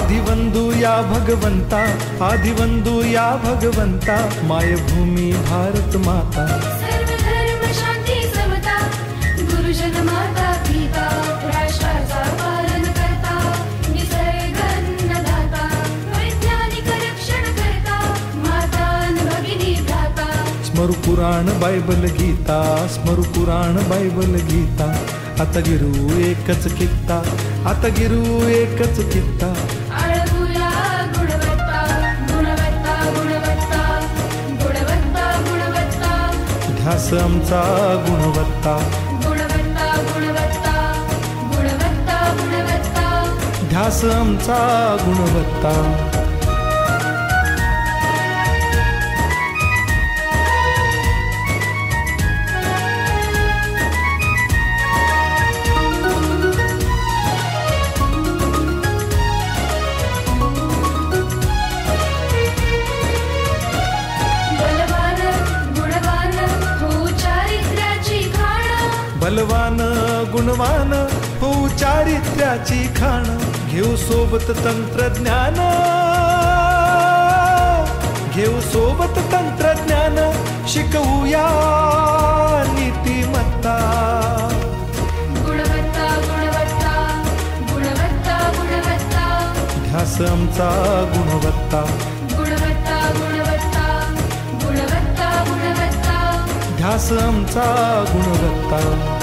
आदिवंदू या भगवंता, आदिवंदू या भगवंता, मायभूमी भारत माता। सर्व धर्म शांती समता, गुरुजन माता पिता, राष्ट्राचा पालन करता, निसर्ग अन्नदाता, वैज्ञानिक रक्षण करता, माता भगिनी भ्राता। स्मरु पुराण बायबल गीता, स्मरु पुराण बायबल गीता, आता गिरू एकच कित्ता, आता गिरू एकच कित्ता। आळगुया गुणवत्ता, गुणवत्ता, गुणवत्ता, गुणवत्ता, गुणवत्ता, ध्यास आमचा गुणवत्ता, गुणवत्ता, गुणवत्ता, गुणवत्ता, गुणवत्ता, ध्यास आमचा गुणवत्ता। बलवान गुणवान हो चारित्र्याची खाण, घेऊ सोबत तंत्रज्ञान, घेऊ सोबत तंत्रज्ञान, शिकवूया नीतिमत्ता। गुणवत्ता, गुणवत्ता, गुणवत्ता, गुणवत्ता, ध्यास आमचा गुणवत्ता, गुणवत्ता, गुणवत्ता, गुणवत्ता, गुणवत्ता, ध्यास आमचा गुणवत्ता।